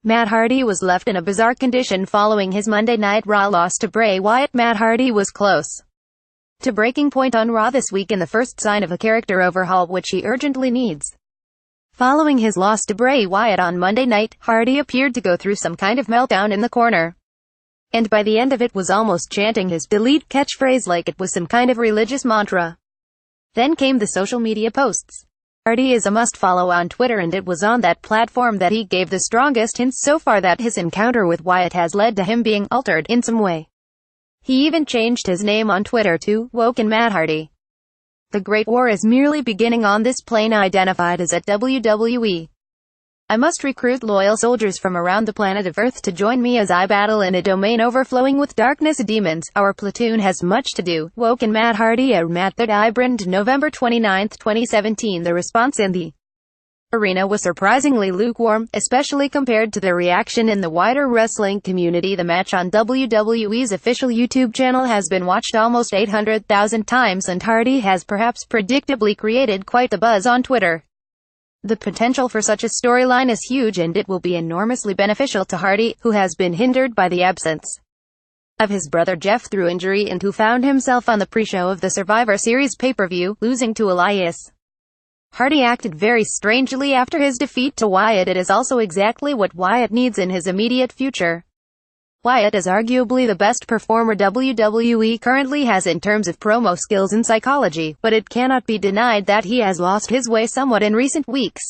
Matt Hardy was left in a bizarre condition following his Monday Night Raw loss to Bray Wyatt. Matt Hardy was close to breaking point on Raw this week in the first sign of a character overhaul which he urgently needs. Following his loss to Bray Wyatt on Monday night, Hardy appeared to go through some kind of meltdown in the corner, and by the end of it was almost chanting his delete catchphrase like it was some kind of religious mantra. Then came the social media posts. Hardy is a must-follow on Twitter, and it was on that platform that he gave the strongest hints so far that his encounter with Wyatt has led to him being altered in some way. He even changed his name on Twitter to Woken Matt Hardy. The Great War is merely beginning on this plane identified as at WWE. I must recruit loyal soldiers from around the planet of Earth to join me as I battle in a domain overflowing with darkness demons. Our platoon has much to do. Woken Matt Hardy at Matt Hardy, November 29, 2017. The response in the arena was surprisingly lukewarm, especially compared to the reaction in the wider wrestling community. The match on WWE's official YouTube channel has been watched almost 800,000 times, and Hardy has perhaps predictably created quite the buzz on Twitter. The potential for such a storyline is huge, and it will be enormously beneficial to Hardy, who has been hindered by the absence of his brother Jeff through injury and who found himself on the pre-show of the Survivor Series pay-per-view, losing to Elias. Hardy acted very strangely after his defeat to Wyatt. It is also exactly what Wyatt needs in his immediate future. Wyatt is arguably the best performer WWE currently has in terms of promo skills and psychology, but it cannot be denied that he has lost his way somewhat in recent weeks.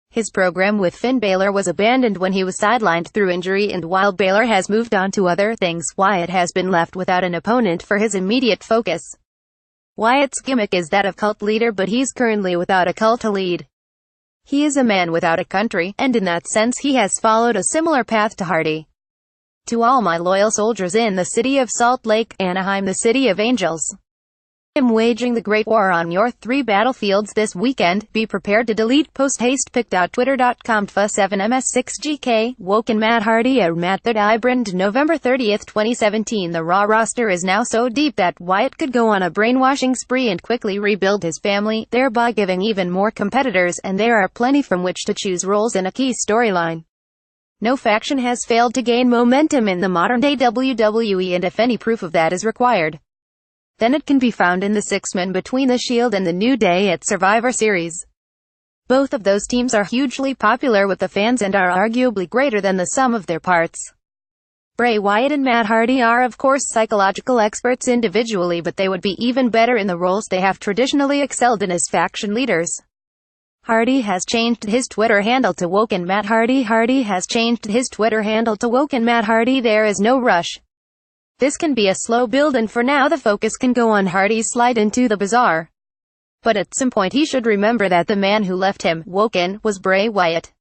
His program with Finn Balor was abandoned when he was sidelined through injury, and while Balor has moved on to other things, Wyatt has been left without an opponent for his immediate focus. Wyatt's gimmick is that of cult leader, but he's currently without a cult to lead. He is a man without a country, and in that sense he has followed a similar path to Hardy. To all my loyal soldiers in the city of Salt Lake, Anaheim, the city of angels, I'm waging the Great War on your 3 battlefields this weekend. Be prepared to delete post haste pic.twitter.com/7ms6gk. Woken Matt Hardy at Matt Hardy, November 30, 2017. The Raw roster is now so deep that Wyatt could go on a brainwashing spree and quickly rebuild his family, thereby giving even more competitors, and there are plenty from which to choose roles in a key storyline. No faction has failed to gain momentum in the modern-day WWE, and if any proof of that is required, then it can be found in the 6-men between The Shield and The New Day at Survivor Series. Both of those teams are hugely popular with the fans and are arguably greater than the sum of their parts. Bray Wyatt and Matt Hardy are of course psychological experts individually, but they would be even better in the roles they have traditionally excelled in as faction leaders. Hardy has changed his Twitter handle to Woken Matt Hardy. Hardy has changed his Twitter handle to Woken Matt Hardy. There is no rush. This can be a slow build, and for now the focus can go on Hardy's slide into the bizarre. But at some point he should remember that the man who left him woken was Bray Wyatt.